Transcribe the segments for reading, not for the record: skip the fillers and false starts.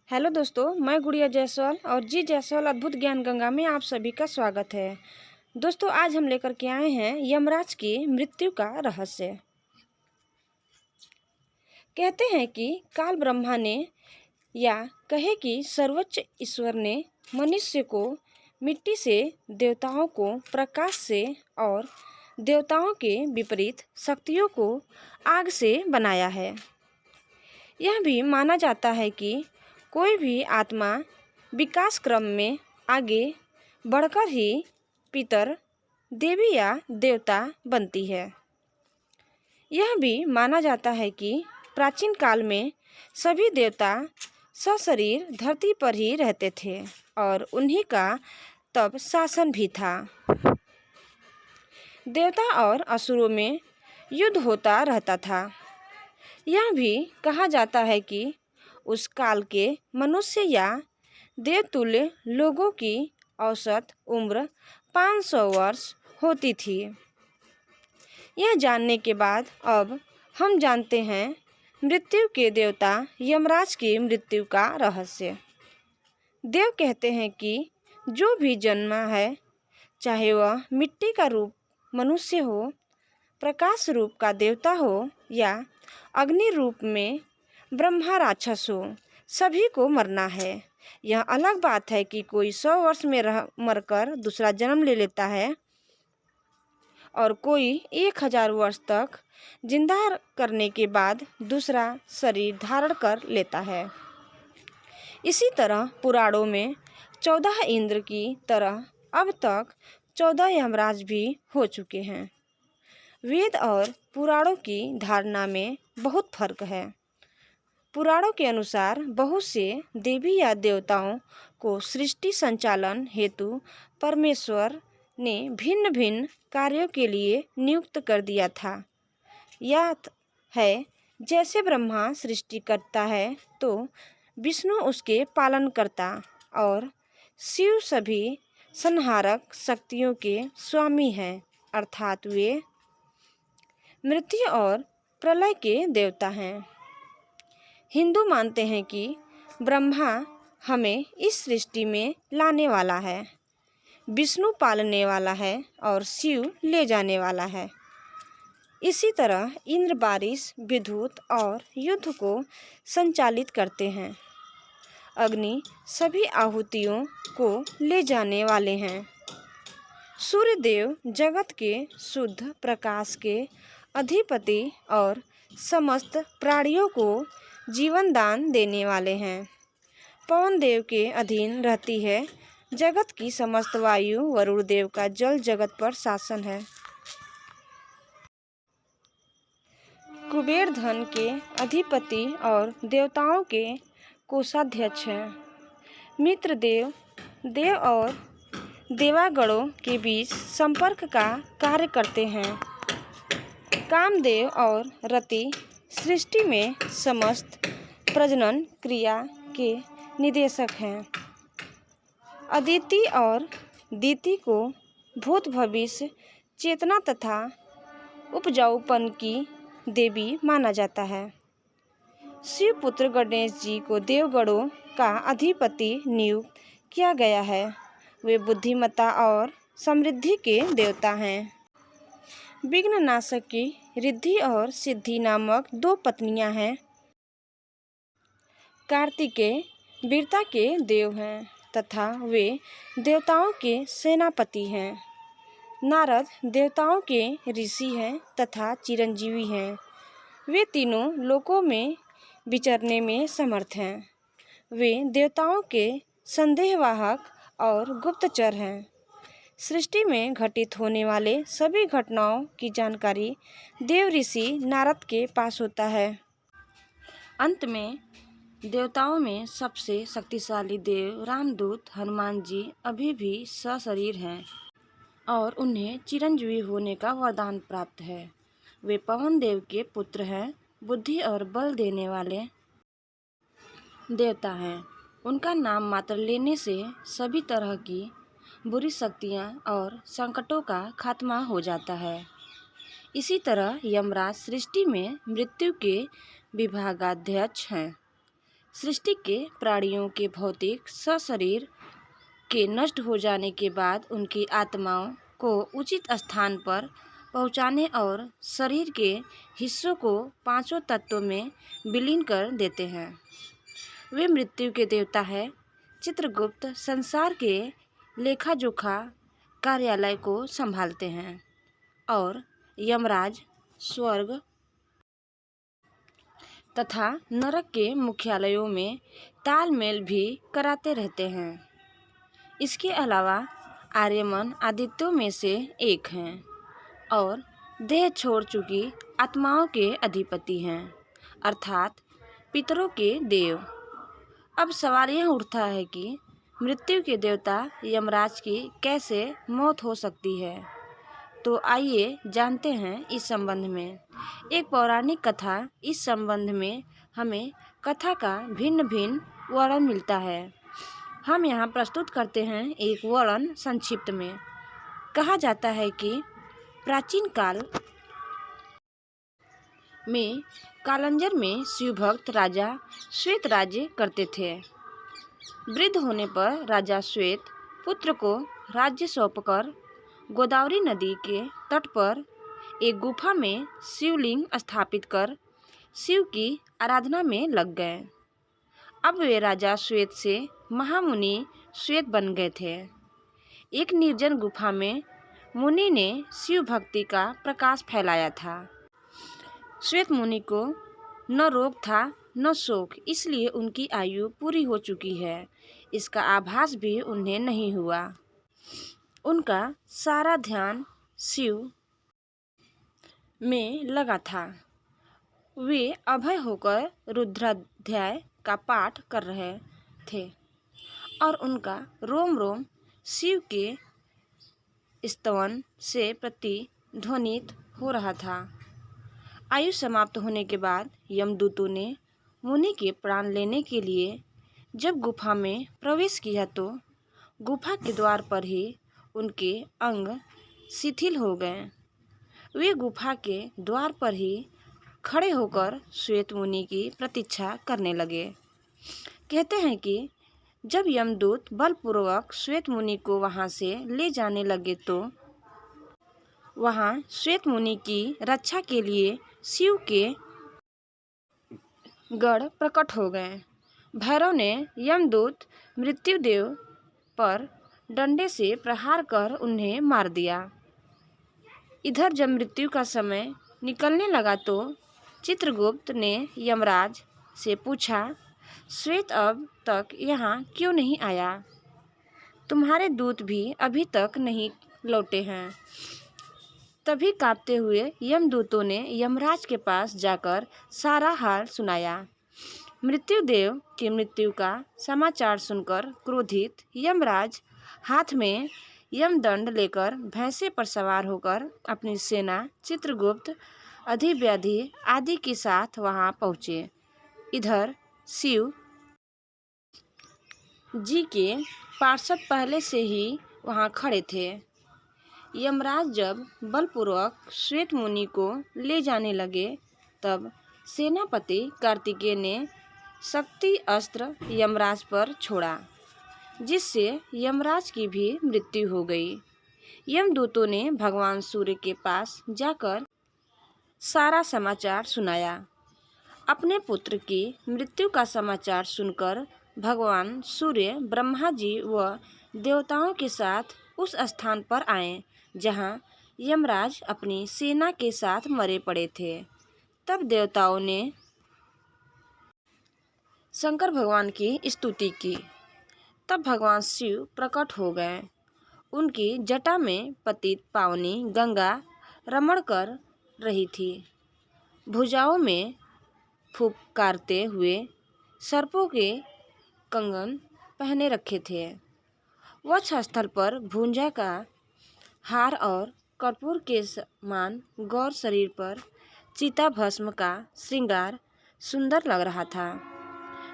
Hello दोस्तों, मैं गुड़िया जायसवाल और जी जायसवाल अद्भुत ज्ञान गंगा में आप सभी का स्वागत है। दोस्तों, आज हम लेकर के आए हैं यमराज की मृत्यु का रहस्य। कहते हैं कि काल ब्रह्मा ने या कहे कि सर्वोच्च ईश्वर ने मनुष्य को मिट्टी से, देवताओं को प्रकाश से और देवताओं के विपरीत शक्तियों को आग से बनाया है। यह भी माना जाता है कि कोई भी आत्मा विकास क्रम में आगे बढ़कर ही पितर, देवी या देवता बनती है। यह भी माना जाता है कि प्राचीन काल में सभी देवता सशरीर धरती पर ही रहते थे और उन्हीं का तब शासन भी था। देवता और असुरों में युद्ध होता रहता था। यह भी कहा जाता है कि उस काल के मनुष्य या देवतुल्य लोगों की औसत उम्र 500 वर्ष होती थी। यह जानने के बाद अब हम जानते हैं मृत्यु के देवता यमराज की मृत्यु का रहस्य। देव कहते हैं कि जो भी जन्मा है, चाहे वह मिट्टी का रूप मनुष्य हो, प्रकाश रूप का देवता हो या अग्नि रूप में ब्रह्मा राक्षस हो, सभी को मरना है। यह अलग बात है कि कोई 100 वर्ष में मरकर दूसरा जन्म ले लेता है और कोई 1000 वर्ष तक जिंदा करने के बाद दूसरा शरीर धारण कर लेता है। इसी तरह पुराणों में 14 इंद्र की तरह अब तक 14 यमराज भी हो चुके हैं। वेद और पुराणों की धारणा में बहुत फर्क है। पुराणों के अनुसार बहुत से देवी या देवताओं को सृष्टि संचालन हेतु परमेश्वर ने भिन्न भिन्न कार्यों के लिए नियुक्त कर दिया था। यह है, जैसे ब्रह्मा सृष्टि करता है तो विष्णु उसके पालन करता और शिव सभी संहारक शक्तियों के स्वामी हैं, अर्थात वे मृत्यु और प्रलय के देवता हैं। हिंदू मानते हैं कि ब्रह्मा हमें इस सृष्टि में लाने वाला है, विष्णु पालने वाला है और शिव ले जाने वाला है। इसी तरह इंद्र बारिश, विद्युत और युद्ध को संचालित करते हैं। अग्नि सभी आहुतियों को ले जाने वाले हैं। सूर्य देव जगत के शुद्ध प्रकाश के अधिपति और समस्त प्राणियों को जीवन दान देने वाले हैं। पवन देव के अधीन रहती है जगत की समस्त वायु। वरुण देव का जल जगत पर शासन है। कुबेर धन के अधिपति और देवताओं के कोषाध्यक्ष हैं। मित्र देव देव और देवागणों के बीच संपर्क का कार्य करते हैं। कामदेव और रति सृष्टि में समस्त प्रजनन क्रिया के निदेशक हैं। अदिति और दिति को भूत भविष्य चेतना तथा उपजाऊपन की देवी माना जाता है। शिव पुत्र गणेश जी को देवगणों का अधिपति नियुक्त किया गया है। वे बुद्धिमत्ता और समृद्धि के देवता हैं। विघ्न नाशक की रिद्धि और सिद्धि नामक 2 पत्नियां हैं। कार्तिकेय वीरता के देव हैं तथा वे देवताओं के सेनापति हैं। नारद देवताओं के ऋषि हैं तथा चिरंजीवी हैं। वे तीनों लोकों में विचरने में समर्थ हैं। वे देवताओं के संदेहवाहक और गुप्तचर हैं। सृष्टि में घटित होने वाले सभी घटनाओं की जानकारी देव ऋषि नारद के पास होता है। अंत में देवताओं में सबसे शक्तिशाली देव रामदूत हनुमान जी अभी भी सशरीर हैं और उन्हें चिरंजीवी होने का वरदान प्राप्त है। वे पवन देव के पुत्र हैं। बुद्धि और बल देने वाले देवता हैं। उनका नाम मात्र लेने से सभी तरह की बुरी शक्तियाँ और संकटों का खात्मा हो जाता है। इसी तरह यमराज सृष्टि में मृत्यु के विभागाध्यक्ष हैं। सृष्टि के प्राणियों के भौतिक सशरीर के नष्ट हो जाने के बाद उनकी आत्माओं को उचित स्थान पर पहुंचाने और शरीर के हिस्सों को पांचों तत्वों में विलीन कर देते हैं। वे मृत्यु के देवता हैं। चित्रगुप्त संसार के लेखा जोखा कार्यालय को संभालते हैं और यमराज स्वर्ग तथा नरक के मुख्यालयों में तालमेल भी कराते रहते हैं। इसके अलावा आर्यमन आदित्यों में से एक हैं और देह छोड़ चुकी आत्माओं के अधिपति हैं, अर्थात पितरों के देव। अब सवाल यह उठता है कि मृत्यु के देवता यमराज की कैसे मौत हो सकती है। तो आइए जानते हैं इस संबंध में। एक पौराणिक कथा इस संबंध में हमें कथा का भिन्न भिन्न वर्णन मिलता है। हम यहाँ प्रस्तुत करते हैं एक वर्णन संक्षिप्त में। कहा जाता है कि प्राचीन काल में कालंजर में शिवभक्त राजा श्वेत राज्य करते थे। वृद्ध होने पर राजा श्वेत पुत्र को राज्य सौंपकर गोदावरी नदी के तट पर एक गुफा में शिवलिंग स्थापित कर शिव की आराधना में लग गए। अब वे राजा श्वेत से महामुनि श्वेत बन गए थे। एक निर्जन गुफा में मुनि ने शिव भक्ति का प्रकाश फैलाया था। श्वेत मुनि को न रोग था न शोक, इसलिए उनकी आयु पूरी हो चुकी है, इसका आभास भी उन्हें नहीं हुआ। उनका सारा ध्यान शिव में लगा था। वे अभय होकर रुद्राध्याय का पाठ कर रहे थे और उनका रोम रोम शिव के स्तवन से प्रतिध्वनित हो रहा था। आयु समाप्त होने के बाद यमदूतों ने मुनि के प्राण लेने के लिए जब गुफा में प्रवेश किया तो गुफा के द्वार पर ही उनके अंग शिथिल हो गए। वे गुफा के द्वार पर ही खड़े होकर श्वेत मुनि की प्रतीक्षा करने लगे। कहते हैं कि जब यमदूत बलपूर्वक श्वेत मुनि को वहां से ले जाने लगे तो वहां श्वेत मुनि की रक्षा के लिए शिव के गढ़ प्रकट हो गए। भैरव ने यमदूत मृत्युदेव पर डंडे से प्रहार कर उन्हें मार दिया। इधर जब मृत्यु का समय निकलने लगा तो चित्रगुप्त ने यमराज से पूछा, श्वेत अब तक यहाँ क्यों नहीं आया? तुम्हारे दूत भी अभी तक नहीं लौटे हैं। तभी कांपते हुए यमदूतों ने यमराज के पास जाकर सारा हाल सुनाया। मृत्युदेव की मृत्यु का समाचार सुनकर क्रोधित यमराज हाथ में यमदंड लेकर भैंसे पर सवार होकर अपनी सेना चित्रगुप्त अधिव्याधि आदि के साथ वहां पहुँचे। इधर शिव जी के पार्षद पहले से ही वहां खड़े थे। यमराज जब बलपूर्वक श्वेत मुनि को ले जाने लगे तब सेनापति कार्तिकेय ने शक्ति अस्त्र यमराज पर छोड़ा, जिससे यमराज की भी मृत्यु हो गई। यमदूतों ने भगवान सूर्य के पास जाकर सारा समाचार सुनाया। अपने पुत्र की मृत्यु का समाचार सुनकर भगवान सूर्य ब्रह्मा जी व देवताओं के साथ उस स्थान पर आए जहां यमराज अपनी सेना के साथ मरे पड़े थे। तब देवताओं ने शंकर भगवान की स्तुति की। तब भगवान शिव प्रकट हो गए। उनकी जटा में पतित पावनी गंगा रमण कर रही थी। भुजाओं में फुफकारते हुए सर्पों के कंगन पहने रखे थे। वक्षस्थल पर भुजा का हार और कर्पूर के समान गौर शरीर पर चिता भस्म का श्रृंगार सुंदर लग रहा था।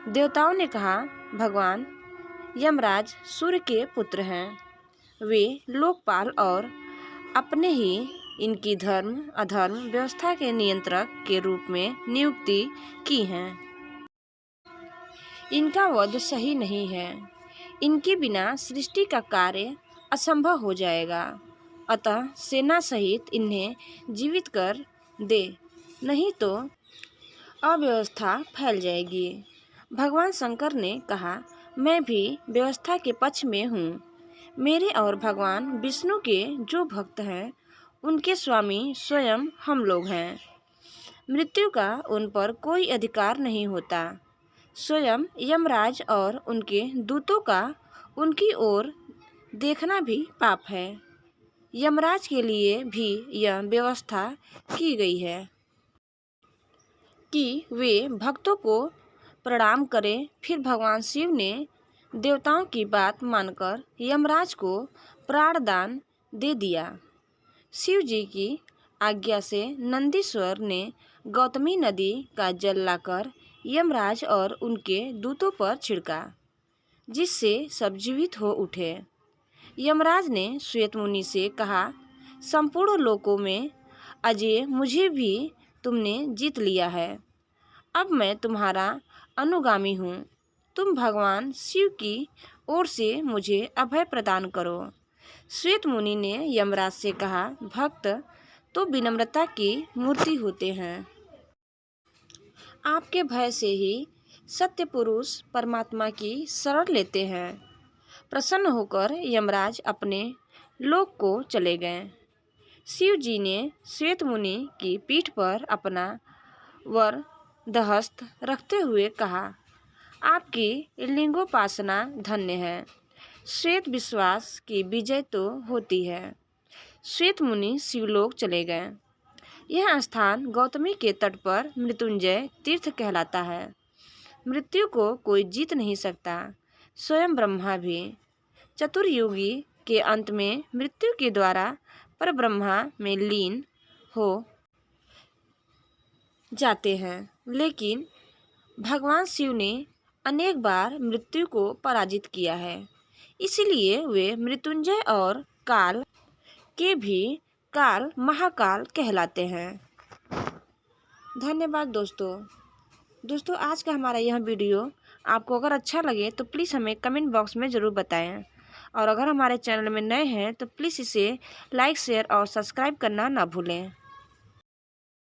देवताओं ने कहा, भगवान यमराज सूर्य के पुत्र हैं। वे लोकपाल और अपने ही इनकी धर्म अधर्म व्यवस्था के नियंत्रक के रूप में नियुक्ति की हैं। इनका वध सही नहीं है। इनके बिना सृष्टि का कार्य असंभव हो जाएगा। अतः सेना सहित इन्हें जीवित कर दे, नहीं तो अव्यवस्था फैल जाएगी। भगवान शंकर ने कहा, मैं भी व्यवस्था के पक्ष में हूँ। मेरे और भगवान विष्णु के जो भक्त हैं, उनके स्वामी स्वयं हम लोग हैं। मृत्यु का उन पर कोई अधिकार नहीं होता। स्वयं यमराज और उनके दूतों का उनकी ओर देखना भी पाप है। यमराज के लिए भी यह व्यवस्था की गई है कि वे भक्तों को प्रणाम करें। फिर भगवान शिव ने देवताओं की बात मानकर यमराज को प्राणदान दे दिया। शिव जी की आज्ञा से नंदीश्वर ने गौतमी नदी का जल लाकर यमराज और उनके दूतों पर छिड़का, जिससे सब जीवित हो उठे। यमराज ने श्वेत मुनि से कहा, संपूर्ण लोकों में अजय मुझे भी तुमने जीत लिया है। अब मैं तुम्हारा अनुगामी हूँ। तुम भगवान शिव की ओर से मुझे अभय प्रदान करो। श्वेत मुनि ने यमराज से कहा, भक्त तो विनम्रता की मूर्ति होते हैं। आपके भय से ही सत्य पुरुष परमात्मा की शरण लेते हैं। प्रसन्न होकर यमराज अपने लोक को चले गए। शिव जी ने श्वेत मुनि की पीठ पर अपना वरदहस्त रखते हुए कहा, आपकी लिंगोपासना धन्य है। श्वेत विश्वास की विजय तो होती है। श्वेत मुनि शिवलोक चले गए। यह स्थान गौतमी के तट पर मृत्युंजय तीर्थ कहलाता है। मृत्यु को कोई जीत नहीं सकता, स्वयं ब्रह्मा भी। चतुर्युगी के अंत में मृत्यु के द्वारा परब्रह्मा में लीन हो जाते हैं, लेकिन भगवान शिव ने अनेक बार मृत्यु को पराजित किया है। इसीलिए वे मृत्युंजय और काल के भी काल महाकाल कहलाते हैं। धन्यवाद दोस्तों, आज का हमारा यह वीडियो आपको अगर अच्छा लगे तो प्लीज़ हमें कमेंट बॉक्स में ज़रूर बताएं। और अगर हमारे चैनल में नए हैं तो प्लीज़ इसे लाइक, शेयर और सब्सक्राइब करना ना भूलें।